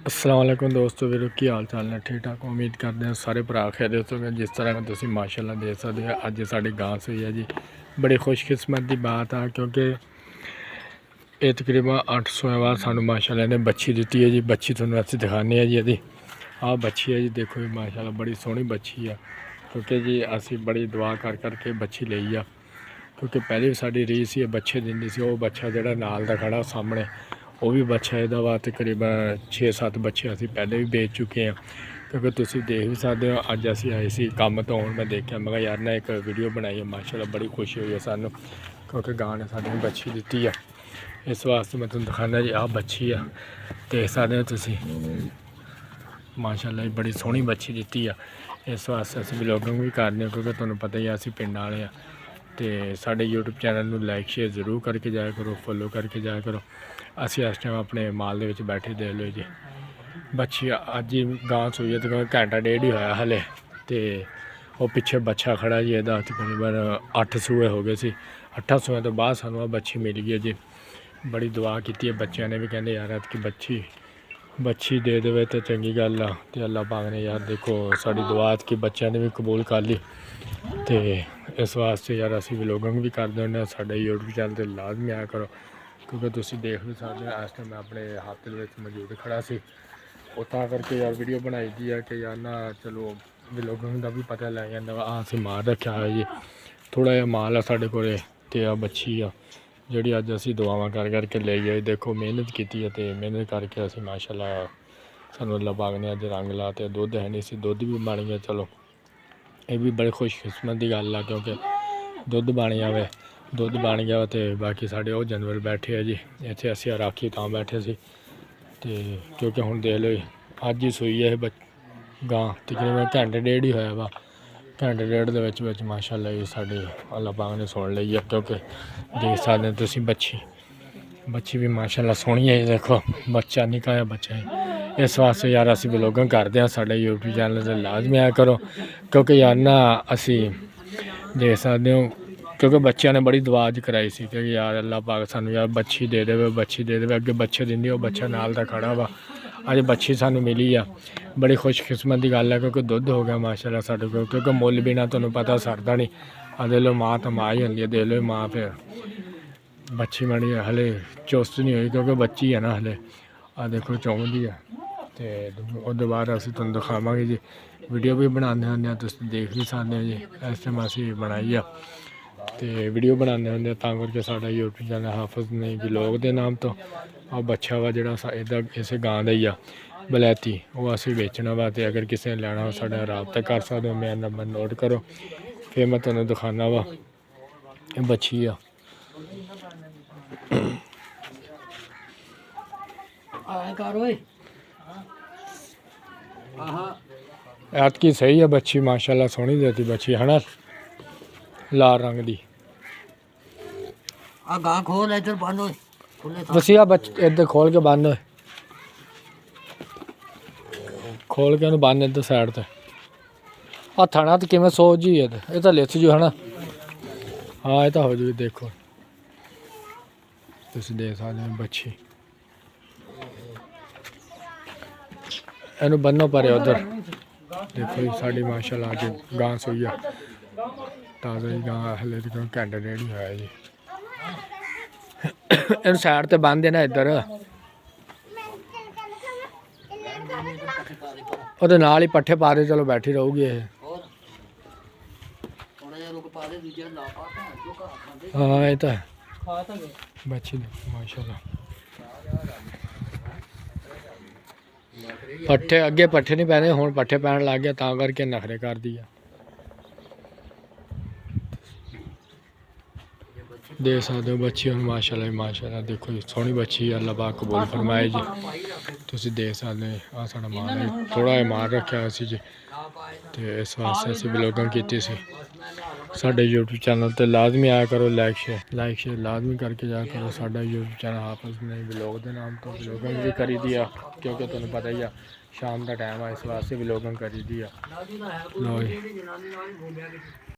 अस्सलाम वालेकुम दोस्तों वीरो की हाल चाल ने ठीक ठाक उम्मीद करते हैं सारे भरा खैरियत होंगे। जिस तरह तुम माशाल्लाह देख सकते हो अज साड़ी गांस हुई है जी। बड़ी खुशकिस्मत की बात है क्योंकि ये तकरीबन 800 बाद सानू माशाल्लाह ने बच्ची दी है जी। बच्ची थोड़ा अस दिखाने जी यदि आ बच्ची है जी। देखो जी माशाल्लाह बड़ी सोहनी बच्ची है क्योंकि जी असी बड़ी दुआ कर करके बच्ची ली आ क्योंकि पहले भी साड़ी रीस ही बच्चे दिंदी सी। वो बच्चा जोड़ा नाल दा खड़ा सामने वो भी बच्चा ਇਹਦਾ ਵਾ तकरीबन 6-7 बच्चे असी पहले भी बेच चुके हैं क्योंकि तुम देख भी सकते हो। अज असी आए सी काम तो हूँ मैं देखा मैं यार ना एक वीडियो बनाई है माशाल्लाह बड़ी खुशी हुई है सानू क्योंकि गां ने सानू बच्ची दी है। इस वास्ते मैं तुम दिखाना जी आ बच्ची है देख सकते हो तुम माशाल्लाह बड़ी सोहनी बच्ची दी है। इस वास्ते असी व्लॉगिंग भी करने क्योंकि तुम्हें पता ही असी पिंड वाले हैं तो साढ़े यूट्यूब चैनल में लाइक शेयर जरूर करके जाया करो फॉलो करके जाया करो। असी इस टाइम अपने माल के बैठे देख लो जी बच्ची अज ही गांस हुई है तो घंटा डेढ़ ही होया हले तो वो पिछे बच्चा खड़ा जी। यदा तकरीबन 8 सूए हो गए सी 8 सूए तो बाद सानू बच्ची मिल गई है जी। बड़ी दुआ की है बच्चों ने भी कहते यार कि बच्ची दे दे तो चंगी गल आ तो अल्लाह पाक ने यार देखो साड़ी दुआ की बच्चों ने भी कबूल कर ली तो इस वास्ते यार असी व्लॉगिंग भी करते होंगे। साढ़े यूट्यूब चैनल पर लाजमी आया करो क्योंकि तुम देख भी सकते हो इस टाइम मैं अपने हाथ मौजूद खड़ा सी उतना करके यार वीडियो बनाई दी है कि यार ना चलो व्लॉगिंग का भी पता लग जाता वा। असी माल रखा है जी थोड़ा जहा माल है साढ़े को आ बच्ची आ जी अज असी दुआव कर करके ले आई। देखो मेहनत की है तो मेहनत करके असी माशाल्लाह सानू अल्लाह पाक ने अज रंग ला तो दुध है नहीं सी दुध भी बन गया। चलो ये भी बड़ी खुशकिस्मत की गल है क्योंकि दुध बन जाए दुध बन गया तो बाकी साढ़े वो जानवर बैठे है जी इतने असी राखी तां बैठे सी तो क्योंकि हुण देख लो अज ही सूई है गां तकरीबन घंटे डेढ़ ही होया वा घंटे डेढ़ के माशाल्लाह ये साड़ी अल्लाह पाक ने सुन ली है क्योंकि देख सकते तुम बच्ची भी माशाल्लाह सोहनी है। देखो बच्चा निका है बच्चा है इस वास्ते यार असी व्लॉगिंग करते हैं साढ़े यूट्यूब चैनल से लाजमी आया करो क्योंकि यार ना असी देख सकते हो क्योंकि बच्चों ने बड़ी दुआ अज कराई सी कि यार अल्लाह पाक सानू यार बच्ची दे दे अगे बच्चे दिंदी वो बच्चा नाल दा खड़ा वा अज बच्ची सानू मिली आ बड़ी खुशकिस्मत की गल है क्योंकि दुध हो गया माशाल्लाह साढ़े को क्योंकि मुल बिना तुम्हें पता सरदा नहीं आ दे लो माँ तो माँ ही होंगी है दे लो माँ फिर बच्ची बड़ी हले चुस्त नहीं हुई क्योंकि बच्ची है ना हले आ देखो चौंदी है तो दोबारा असी तुम दिखावे जी वीडियो भी बनाने होंगे तुम देख भी सकते हो जी। इस टाइम असी बनाई आ तो वीडियो बनाने होंगे करके साढ़ा यूट्यूब चैनल हाफिज नहीं व्लॉग के नाम तो आ बच्चा वा जो इस गां का ही आ बलैती वो असी बेचना वा तो अगर किसी ने लेना हो साढ़ा रबता कर सकते हो। मेरा नंबर नोट करो फिर मैं तुम्हें दिखाना वा बच्ची आ ऐतकी सही है बच्ची माशाल्लाह सोहनी देती बच्ची है ना लाल रंग की खोल इधर बंद होए दसिया इधर खोल के बंद होए खोल के बंद इधर साइड ते हथ आना तो किमें सो जी है ये तो लिथ जू है ना। हाँ ये तो हो जू देखो तुम देख सकते हो बच्ची इनू बनो परे उधर देखो जी साड़ी माशाल्लाह अज गां सोई है ताज़ा ही गां हले तो घंटे डेढ़ ही होया जी। इन साइड ते बंद है ना इधर और नाल ही पट्ठे पा दे चलो बैठी रहूगी ये। हाँ ये तो है बच्ची माशाल्लाह पट्ठे अगे पट्ठे नहीं पैने हुण पट्ठे पैन लग गया तां करके नखरे कर दी है। देख सकते हो बच्ची हम माशाल्लाह देखो जी सोहनी बच्ची अल्लाह पाक कबूल फरमाए जी। तुम देख सकते आ साढ़ा माल है थोड़ा जहा माल रखा असी जी तो इस वास्ते असी व्लॉगिंग की साढ़े यूट्यूब चैनल तो लाजमी आया करो लाइक शेयर लाजमी करके जाया करो। साढ़ा यूट्यूब चैनल हाफिज नहीं व्लॉग के नाम तो व्लॉगिंग भी करी दी है क्योंकि तुम्हें पता ही है शाम का टाइम है इस वास्ते व्लॉगिंग करी दी है। लो जी